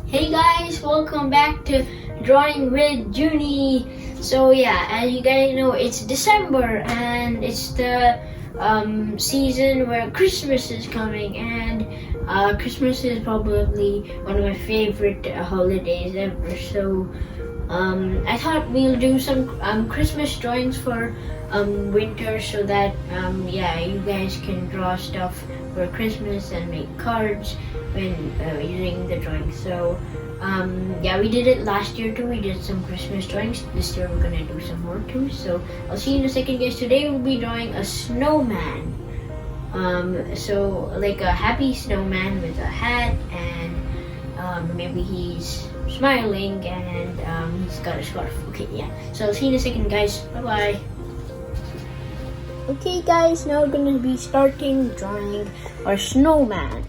Hey guys, welcome back to Drawing with Juni. So yeah, as you guys know, it's December and it's the season where Christmas is coming, and Christmas is probably one of my favorite holidays ever. So I thought we'll do some Christmas drawings for winter, so that yeah, you guys can draw stuff for Christmas and make cards when using the drawing. So yeah, we did it last year too. We did some Christmas drawings. This year we're gonna do some more too. So I'll see you in a second, guys. Today we'll be drawing a snowman. So like a happy snowman with a hat, and maybe he's smiling, and he's got a scarf. Okay, yeah. So I'll see you in a second, guys. Bye bye. Okay guys, now we're gonna be starting drawing our snowman.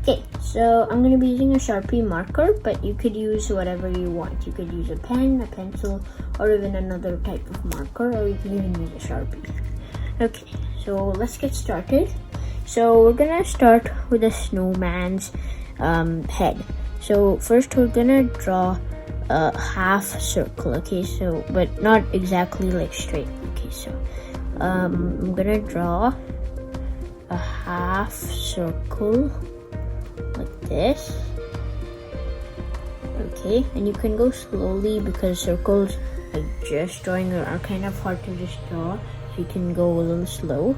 Okay, so I'm gonna be using a Sharpie marker, but you could use whatever you want. You could use a pen, a pencil, or even another type of marker, or you can even use a Sharpie. Okay, so let's get started. So we're gonna start with a snowman's head. So first we're gonna draw a half circle, okay, so but not exactly like straight. Okay, so I'm gonna draw a half circle like this. Okay, and you can go slowly because circles like just drawing are kind of hard to just draw, so you can go a little slow.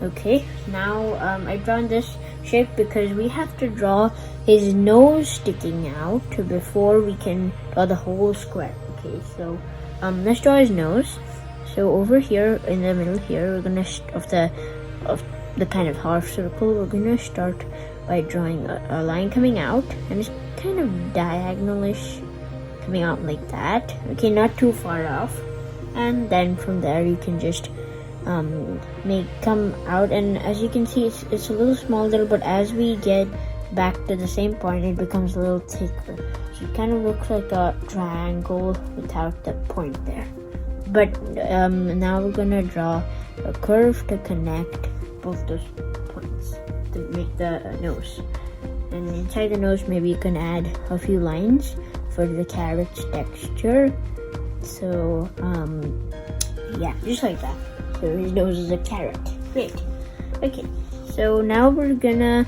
Okay, now I've drawn this shape because we have to draw his nose sticking out before we can draw the whole square. Okay, so let's draw his nose. So over here in the middle here, we're gonna of the kind of half circle, we're gonna start by drawing a line coming out, and it's kind of diagonalish coming out like that. Okay, not too far off, and then from there you can just come out, and as you can see, it's a little smaller, but as we get back to the same point, it becomes a little thicker. So it kind of looks like a triangle without the point there. But now we're gonna draw a curve to connect both those points to make the nose. And inside the nose, maybe you can add a few lines for the carrot's texture. So yeah, just like that. So his nose is a carrot. Great. Okay, so now we're gonna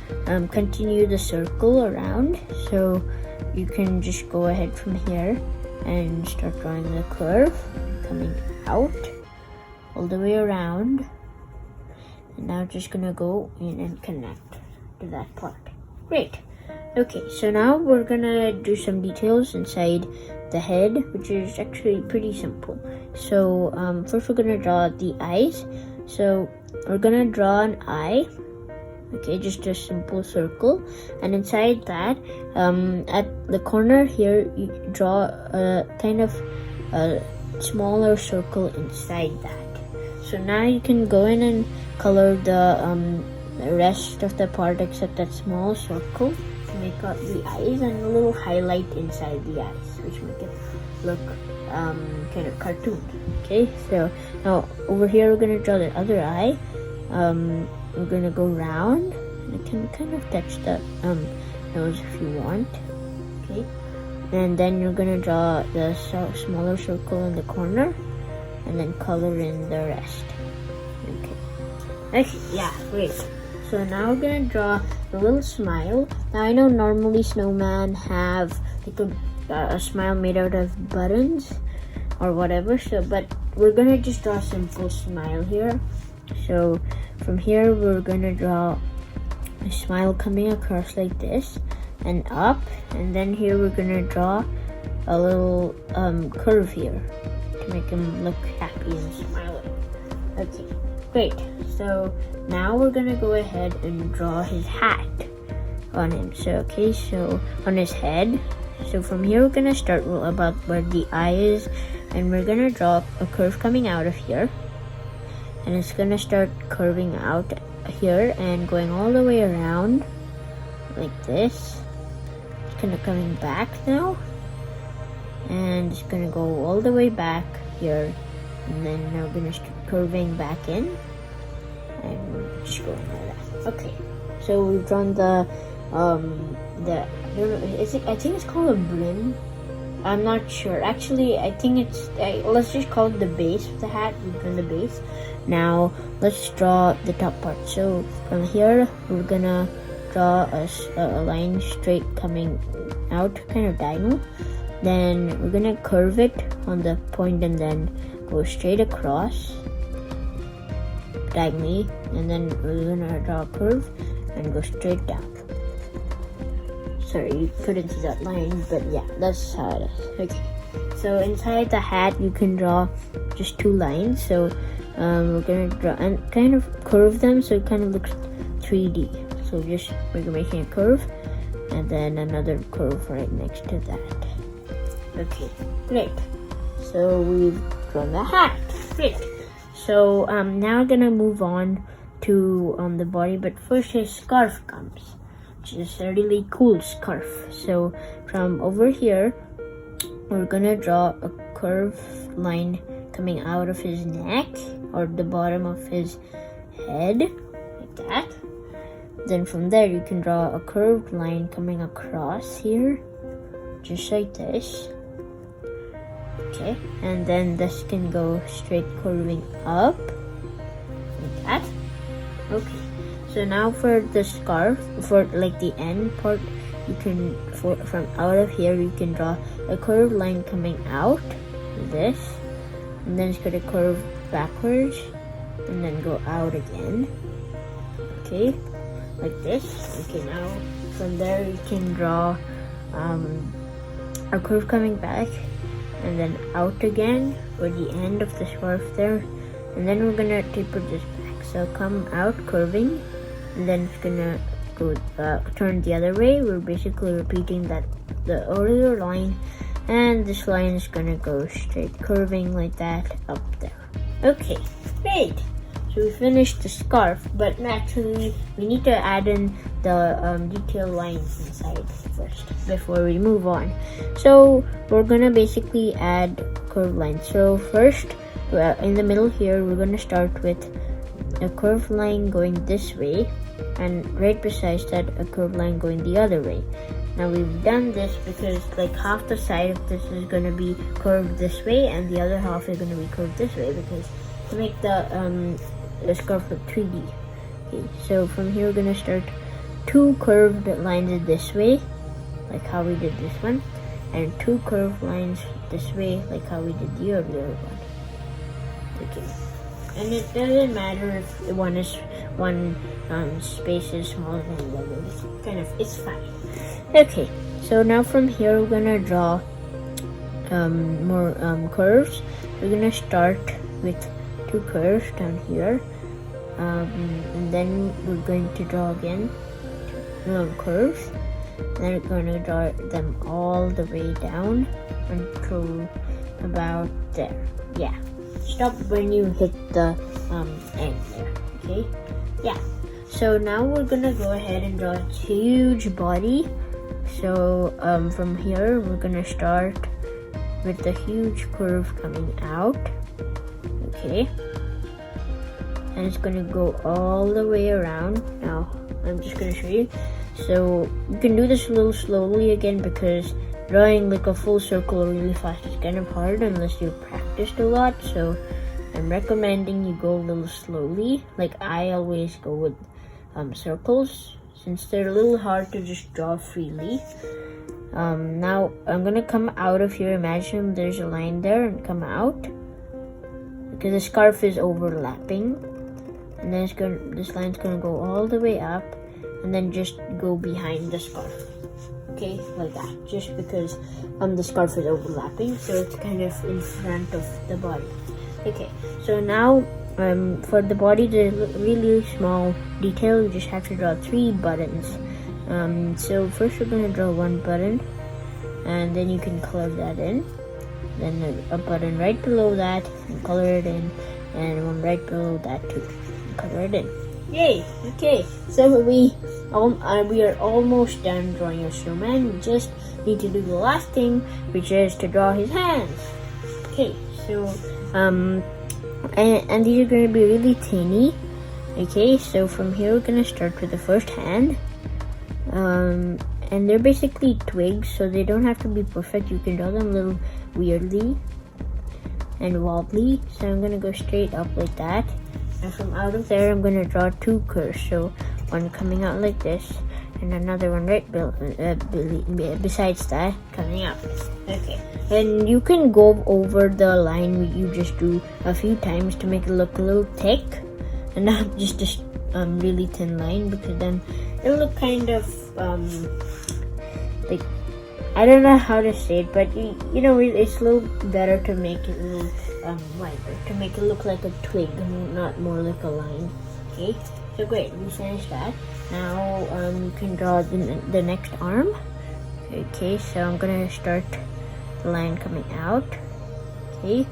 continue the circle around. So you can just go ahead from here and start drawing the curve coming out all the way around, and now just gonna go in and connect to that part. Great. Okay, so now we're gonna do some details inside the head, which is actually pretty simple. So first we're gonna draw the eyes. So we're gonna draw an eye. Okay, just a simple circle, and inside that, at the corner here, you draw a kind of a smaller circle inside that. So now you can go in and color the rest of the part except that small circle to make up the eyes, and a little highlight inside the eyes, which make it look kind of cartoon. Okay, so now over here we're gonna draw the other eye. We're gonna go round, and it can kind of touch the nose if you want. Okay, and then you're gonna draw the smaller circle in the corner, and then color in the rest. Okay, yeah, great. So now we're gonna draw a little smile. Now I know normally snowman have like a smile made out of buttons or whatever, so but we're gonna just draw a simple smile here. So from here we're gonna draw a smile coming across like this and up, and then here we're gonna draw a little curve here to make him look happy and smiling. Okay, great. So now we're gonna go ahead and draw his hat on him. So okay, so on his head. So from here we're gonna start about where the eye is, and we're gonna draw a curve coming out of here, and it's gonna start curving out here and going all the way around like this. It's kind of coming back now, and it's gonna go all the way back here, and then now we're gonna start curving back in, and just going like that. Okay, so we've drawn the the, I don't know, I think it's called a brim. I'm not sure. Actually, I think let's just call it the base of the hat. We've done the base. Now, let's draw the top part. So, from here, we're gonna draw a line straight coming out, kind of diagonal. Then, we're gonna curve it on the point and then go straight across, diagonally. And then, we're gonna draw a curve and go straight down. Sorry, you couldn't see that line, but yeah, that's how it is. Okay, so inside the hat, you can draw just 2 lines. So we're gonna draw and kind of curve them so it kind of looks 3D. So we're making a curve and then another curve right next to that. Okay, great. So we've drawn the hat. Great. So now we're gonna move on to the body, but first his scarf comes, which is a really cool scarf. So from over here, we're gonna draw a curved line coming out of his neck or the bottom of his head, like that. Then from there, you can draw a curved line coming across here, just like this. Okay, and then this can go straight curving up, like that. Okay. So now for the scarf, for like the end part, you can, from out of here, you can draw a curved line coming out, like this, and then it's going to curve backwards, and then go out again, okay, like this. Okay, now from there you can draw a curve coming back, and then out again for the end of the scarf there, and then we're going to taper this back, so come out curving, and then it's gonna go turn the other way. We're basically repeating that the earlier line, and this line is gonna go straight curving like that up there. Okay, great. So we finished the scarf, but naturally we need to add in the detail lines inside first before we move on. So we're gonna basically add curved lines. So first, in the middle here, we're gonna start with a curved line going this way, and right beside that a curved line going the other way. Now we've done this because like half the side of this is going to be curved this way and the other half is going to be curved this way, because to make the scarf look 3D. Okay, so from here we're going to start 2 curved lines this way, like how we did this one, and 2 curved lines this way, like how we did the earlier one. Okay. And it doesn't matter if one space is smaller than the other. It's fine. Okay, so now from here we're gonna draw more curves. We're gonna start with 2 curves down here, and then we're going to draw again curves. And then we're going to draw them all the way down until about there. Yeah. Stop when you hit the end there, okay? Yeah, so now we're gonna go ahead and draw a huge body. So from here, we're gonna start with the huge curve coming out, okay? And it's gonna go all the way around. Now, I'm just gonna show you. So you can do this a little slowly again, because drawing like a full circle really fast is kind of hard unless you've practiced a lot. So I'm recommending you go a little slowly. Like I always go with circles, since they're a little hard to just draw freely. Now I'm gonna come out of here. Imagine there's a line there and come out, because the scarf is overlapping, and then this line's gonna go all the way up and then just go behind the scarf. Okay, like that, just because the scarf is overlapping, so it's kind of in front of the body. Okay, so now for the body, the really small detail, you just have to draw 3 buttons. So first we're going to draw 1 button, and then you can color that in. Then a button right below that, and color it in, and one right below that too, and color it in. Yay! Okay, so we are almost done drawing a snowman. We just need to do the last thing, which is to draw his hands. Okay, so and these are going to be really tiny. Okay, so from here we're going to start with the first hand. and they're basically twigs, so they don't have to be perfect. You can draw them a little weirdly and wobbly. So I'm gonna go straight up like that, and from out of there I'm gonna draw two curves, so one coming out like this and another one right besides that coming out. Okay, and you can go over the line you just drew a few times to make it look a little thick and not just a really thin line, because then it'll look kind of like, I don't know how to say it, but you know, it's a little better to make it a little wider, to make it look like a twig, not more like a line. Okay, so great, we finished that. Now you can draw the next arm. Okay, so I'm gonna start the line coming out. Okay,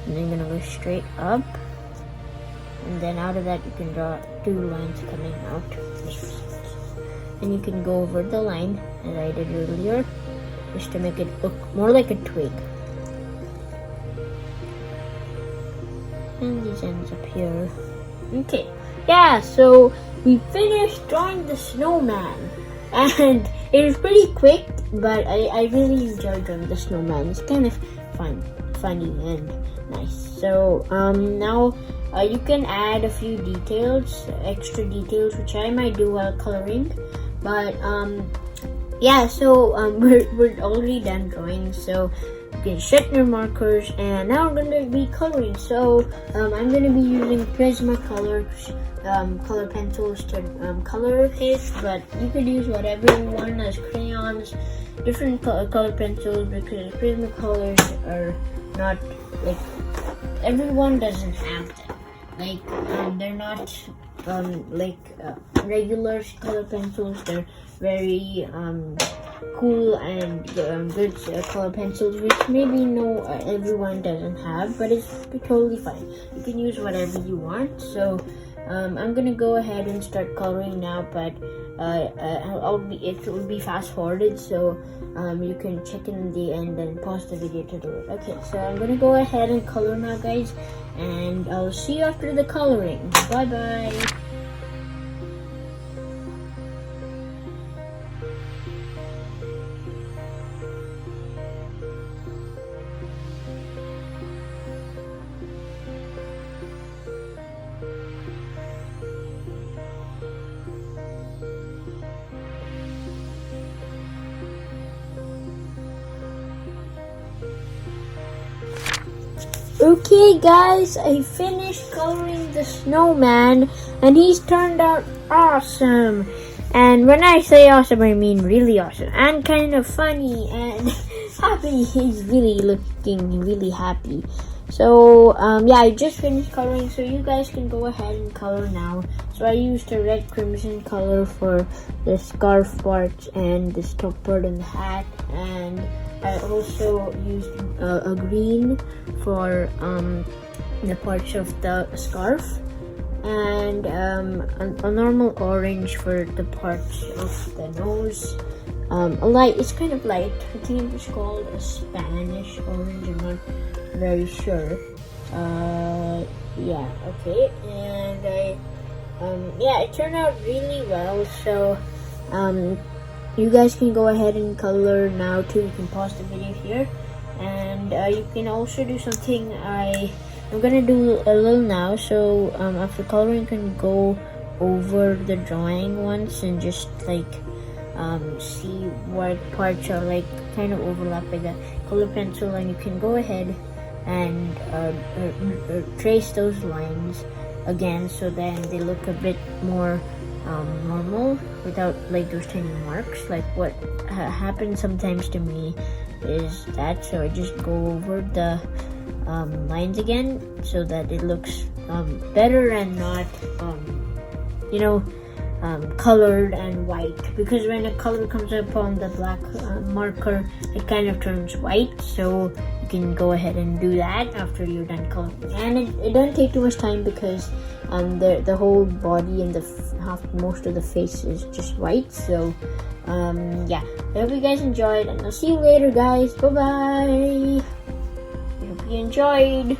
and then I'm gonna go straight up, and then out of that you can draw two lines coming out. And you can go over the line as I did earlier, just to make it look more like a twig. And these ends up here. Okay, yeah, so we finished drawing the snowman, and it was pretty quick, but I really enjoyed drawing the snowman. It's kind of funny and nice. So now you can add a few details, extra details, which I might do while coloring. But yeah, so we're already done drawing, so you can shut your markers, and now I'm going to be coloring. So I'm going to be using Prismacolor color pencils to color it, but you could use whatever you want as crayons, different color pencils, because Prismacolors are not, like, everyone doesn't have them. Like, they're not like regular color pencils. They're very cool and good color pencils, which maybe everyone doesn't have, but it's totally fine. You can use whatever you want. So I'm gonna go ahead and start coloring now, but it will be fast forwarded, so you can check in the end and pause the video to do it. Okay, so I'm gonna go ahead and color now, guys, and I'll see you after the coloring. Bye bye. Okay guys, I finished coloring the snowman, and he's turned out awesome. And when I say awesome, I mean really awesome, and kind of funny and happy. He's really looking really happy. So yeah, I just finished coloring, so you guys can go ahead and color now. So I used a red crimson color for the scarf part and the top part and the hat, and I also used a green for the parts of the scarf, and a normal orange for the parts of the nose. It's kind of light. I think it's called a Spanish orange. I'm not very sure. Yeah, okay, and yeah, it turned out really well. So you guys can go ahead and color now too. You can pause the video here, and you can also do something I'm gonna do a little now. So after coloring, you can go over the drawing once and just like see what parts are like kind of overlap with the color pencil, and you can go ahead and trace those lines again, so then they look a bit more normal without like those tiny marks. Like what happens sometimes to me is that, so I just go over the lines again so that it looks better and not colored and white, because when a color comes up on the black marker, it kind of turns white. So you can go ahead and do that after you're done coloring, and it doesn't take too much time, because the whole body and most of the face is just white. So yeah, I hope you guys enjoyed, and I'll see you later, guys. Bye bye. I hope you enjoyed.